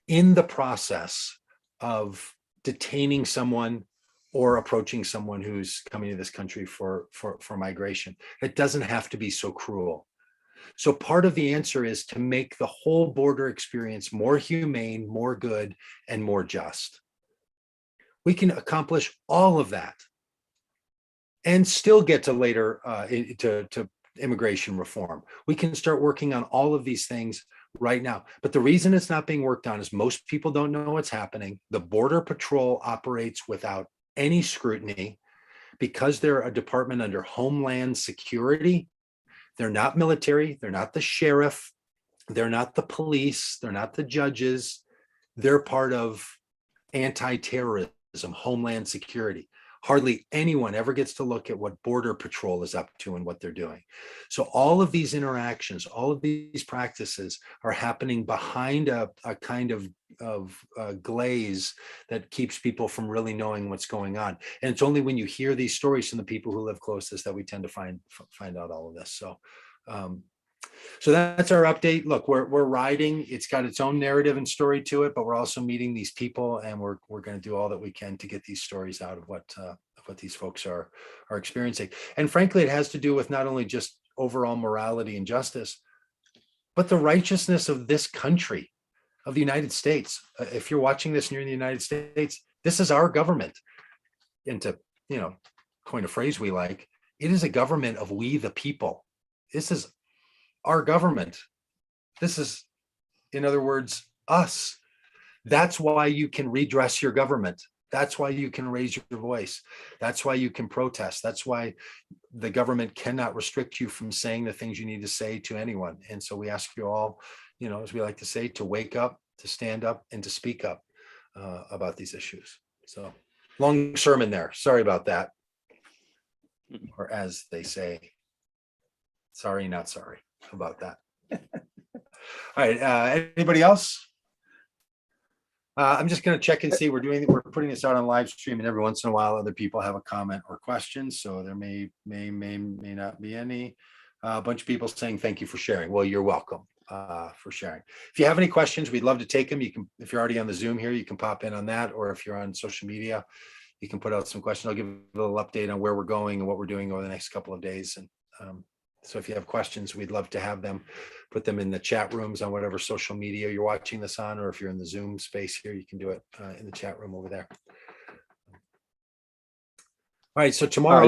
in the process of detaining someone or approaching someone who's coming to this country for migration. It doesn't have to be so cruel. So part of the answer is to make the whole border experience more humane, more good, and more just. We can accomplish all of that and still get to later to immigration reform. We can start working on all of these things right now. But the reason it's not being worked on is most people don't know what's happening. The Border Patrol operates without any scrutiny because they're a department under Homeland Security. They're not military. They're not the sheriff. They're not the police. They're not the judges. They're part of anti-terrorism, Homeland Security. Hardly anyone ever gets to look at what Border Patrol is up to and what they're doing. So all of these interactions, all of these practices are happening behind a kind of glaze that keeps people from really knowing what's going on. And it's only when you hear these stories from the people who live closest that we tend to find out all of this. So that's our update. Look, we're riding. It's got its own narrative and story to it, but we're also meeting these people, and we're going to do all that we can to get these stories out of what these folks are experiencing. And frankly, it has to do with not only just overall morality and justice, but the righteousness of this country, of the United States. If you're watching this and you're in the United States, this is our government. And to coin a phrase we like, it is a government of we the people. This is our government. This is, in other words, us. That's why you can redress your government. That's why you can raise your voice. That's why you can protest. That's why the government cannot restrict you from saying the things you need to say to anyone. And so we ask you all, as we like to say, to wake up, to stand up, and to speak up about these issues. So long sermon there. Sorry about that. Or as they say, sorry, not sorry about that. All right. Anybody else? I'm just gonna check and see. We're putting this out on live stream, and every once in a while, other people have a comment or question, so there may not be any. A bunch of people saying thank you for sharing. Well, you're welcome for sharing. If you have any questions, we'd love to take them. You can, if you're already on the Zoom here, you can pop in on that, or if you're on social media, you can put out some questions. I'll give a little update on where we're going and what we're doing over the next couple of days. And so if you have questions, we'd love to have them. Put them in the chat rooms on whatever social media you're watching this on, or if you're in the Zoom space here, you can do it in the chat room over there. All right, so tomorrow,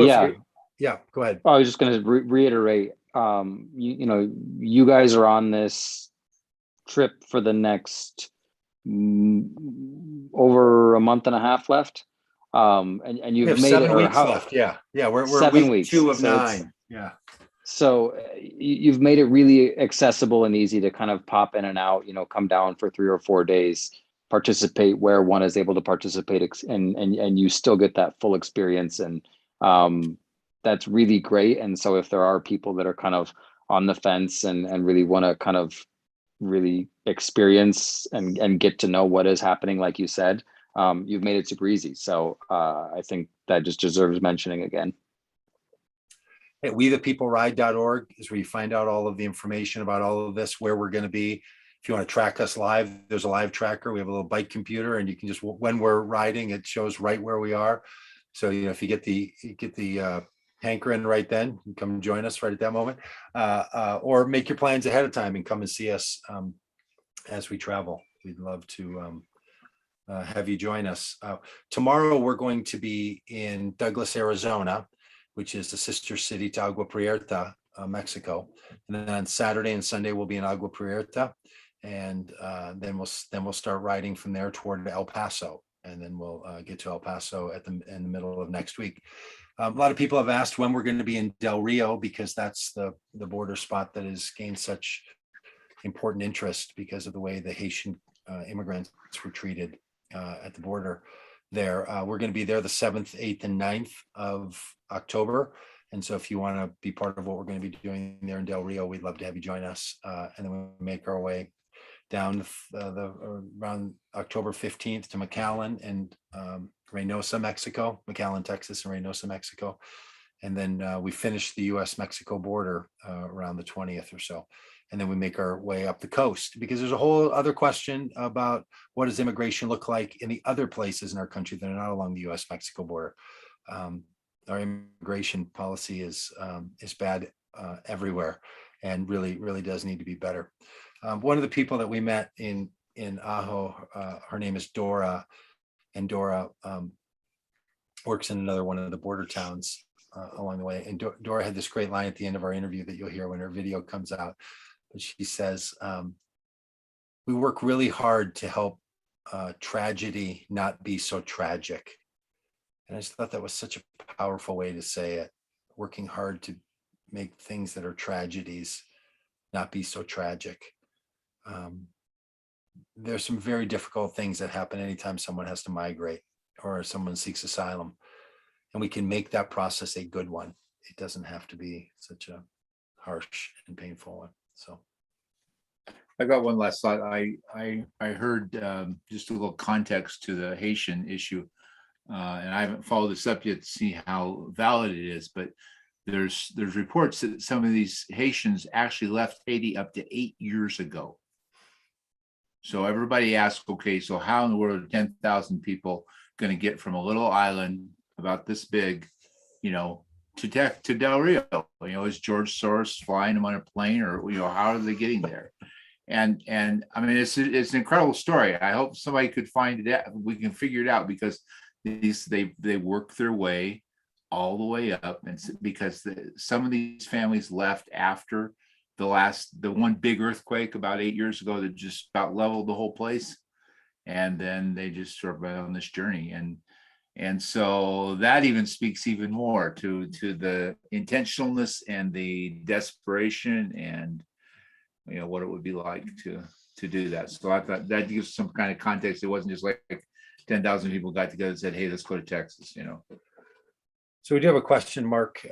yeah, go ahead. I was just going to reiterate, you guys are on this trip for the next over a month and a half left. And We you've have made 7 it, weeks left. Yeah. We're 7 week weeks. 2 of So 9. Yeah. So you've made it really accessible and easy to kind of pop in and out, come down for 3 or 4 days, participate where one is able to participate, and you still get that full experience. And that's really great. And so if there are people that are kind of on the fence and really want to kind of really experience and get to know what is happening, like you said, you've made it super easy. So I think that just deserves mentioning again. At wethepeopleride.org is where you find out all of the information about all of this, where we're going to be. If you want to track us live, there's a live tracker. We have a little bike computer, and you can just, when we're riding, it shows right where we are. So, if you get the hankering right then, you come join us right at that moment, or make your plans ahead of time and come and see us as we travel. We'd love to have you join us. Tomorrow, we're going to be in Douglas, Arizona, which is the sister city to Agua Prieta, Mexico. And then on Saturday and Sunday, we'll be in Agua Prieta. And then we'll start riding from there toward El Paso. And then we'll get to El Paso in the middle of next week. A lot of people have asked when we're going to be in Del Rio, because that's the border spot that has gained such important interest because of the way the Haitian immigrants were treated at the border there. We're going to be there the 7th, 8th, and 9th of October. And so if you want to be part of what we're going to be doing there in Del Rio, we'd love to have you join us. And then we'll make our way down around October 15th to McAllen and Reynosa, Mexico, McAllen, Texas, and Reynosa, Mexico. And then we finish the US-Mexico border around the 20th or so. And then we make our way up the coast, because there's a whole other question about what does immigration look like in the other places in our country that are not along the US-Mexico border. Our immigration policy is bad everywhere, and really does need to be better. One of the people that we met in Ajo, her name is Dora, and Dora works in another one of the border towns along the way. And Dora had this great line at the end of our interview that you'll hear when her video comes out. But she says, we work really hard to help tragedy not be so tragic. And I just thought that was such a powerful way to say it, working hard to make things that are tragedies not be so tragic. There's some very difficult things that happen anytime someone has to migrate or someone seeks asylum, and we can make that process a good one. It doesn't have to be such a harsh and painful one. So I got one last thought. I heard just a little context to the Haitian issue, and I haven't followed this up yet to see how valid it is, but there's reports that some of these Haitians actually left Haiti up to 8 years ago. So everybody asks, okay, so how in the world are 10,000 people going to get from a little island about this big, to Del Rio? Is George Soros flying them on a plane, or how are they getting there? And I mean, it's an incredible story. I hope somebody could find it out. We can figure it out, because they work their way all the way up, and because some of these families left after the one big earthquake about 8 years ago that just about leveled the whole place, and then they just sort of went on this journey, and so that even speaks even more to the intentionalness and the desperation and what it would be like to do that. So I thought that gives some kind of context. It wasn't just like 10,000 people got together and said, hey, let's go to Texas. So we do have a question. Mark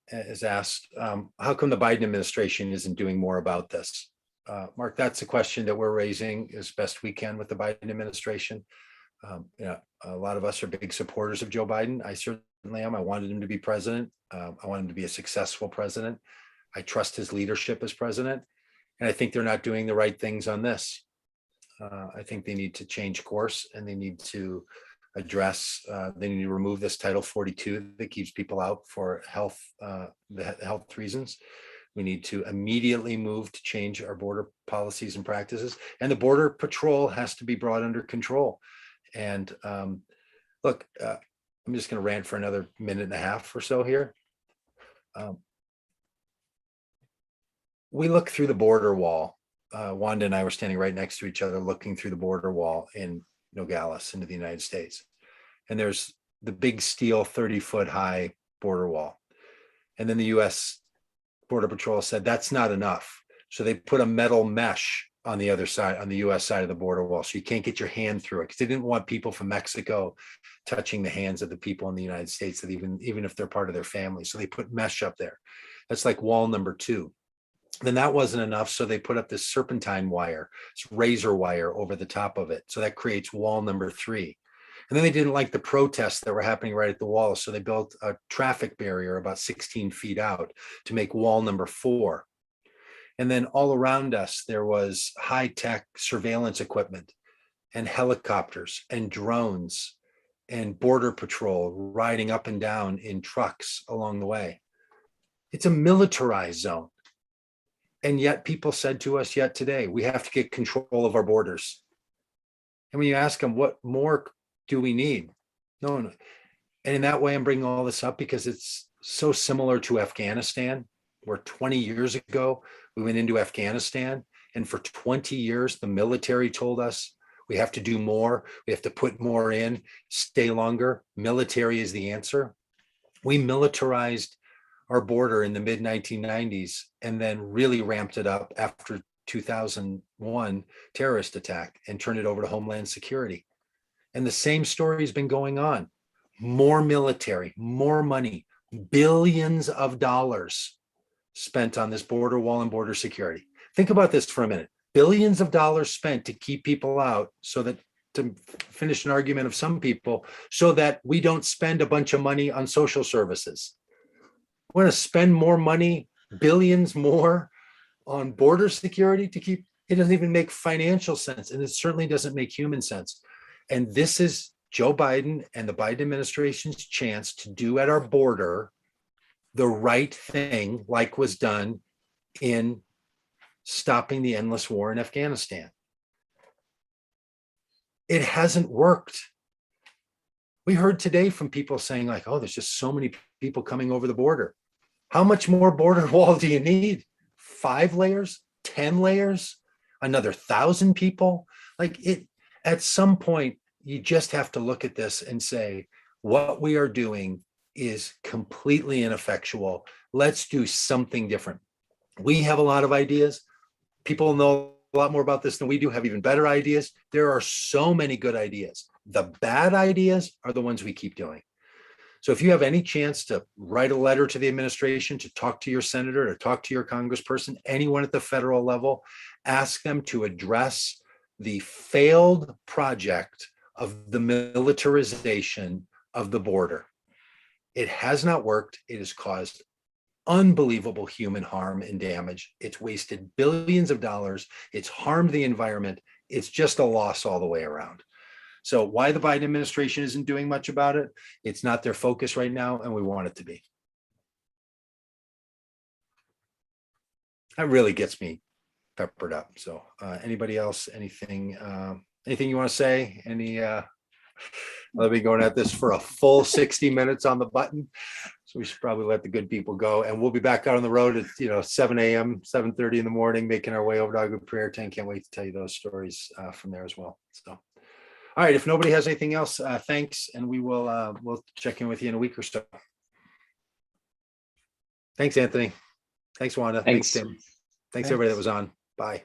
has asked, how come the Biden administration isn't doing more about this? Mark, that's a question that we're raising as best we can with the Biden administration. A lot of us are big supporters of Joe Biden. I certainly am. I wanted him to be president. I want him to be a successful president. I trust his leadership as president. And I think they're not doing the right things on this. I think they need to change course, and they need to address, they need to remove this Title 42 that keeps people out for health reasons. We need to immediately move to change our border policies and practices, and the Border Patrol has to be brought under control. And look, I'm just going to rant for another minute and a half or so here. We look through the border wall. Wanda and I were standing right next to each other, looking through the border wall in Nogales into the United States. And there's the big steel 30-foot high border wall. And then the US Border Patrol said, that's not enough. So they put a metal mesh on the other side, on the US side of the border wall. So you can't get your hand through it, because they didn't want people from Mexico touching the hands of the people in the United States, that even if they're part of their family. So they put mesh up there. That's like wall number 2. Then that wasn't enough. So they put up this serpentine wire, it's razor wire over the top of it. So that creates wall number 3. And then they didn't like the protests that were happening right at the wall. So they built a traffic barrier about 16 feet out to make wall number 4. And then all around us, there was high-tech surveillance equipment and helicopters and drones and border patrol riding up and down in trucks along the way. It's a militarized zone. And yet people said to us yet today, we have to get control of our borders. And when you ask them, what more do we need? No. And in that way, I'm bringing all this up because it's so similar to Afghanistan, where 20 years ago, we went into Afghanistan, and for 20 years, the military told us we have to do more, we have to put more in, stay longer. Military is the answer. We militarized our border in the mid 1990s and then really ramped it up after 2001 terrorist attack and turned it over to Homeland Security. And the same story has been going on. More military, more money, billions of dollars spent on this border wall and border security. Think about this for a minute. Billions of dollars spent to keep people out, so that, to finish an argument of some people, so that we don't spend a bunch of money on social services. We're going to spend more money, billions more, on border security to keep, it doesn't even make financial sense. And it certainly doesn't make human sense. And this is Joe Biden and the Biden administration's chance to do at our border the right thing, like was done in stopping the endless war in Afghanistan. It hasn't worked. We heard today from people saying like, oh, there's just so many people coming over the border. How much more border wall do you need? 5 layers, 10 layers, another 1,000 people? Like, it, at some point, you just have to look at this and say, what we are doing is completely ineffectual. Let's do something different. We have a lot of ideas. People know a lot more about this than we do, have even better ideas. There are so many good ideas. The bad ideas are the ones we keep doing. So if you have any chance to write a letter to the administration, to talk to your senator, to talk to your congressperson, anyone at the federal level, ask them to address the failed project of the militarization of the border. It has not worked. It has caused unbelievable human harm and damage. It's wasted billions of dollars. It's harmed the environment. It's just a loss all the way around. So why the Biden administration isn't doing much about it? It's not their focus right now, and we want it to be. That really gets me peppered up. So anybody else, anything you want to say? Let me going at this for a full 60 minutes on the button. So we should probably let the good people go, and we'll be back out on the road at 7 a.m., 7:30 in the morning, making our way over to Agua Prayer 10. Can't wait to tell you those stories from there as well. So, all right, if nobody has anything else, thanks, and we'll check in with you in a week or so. Thanks, Anthony. Thanks, Wanda. Thanks, Tim. Thanks everybody that was on. Bye.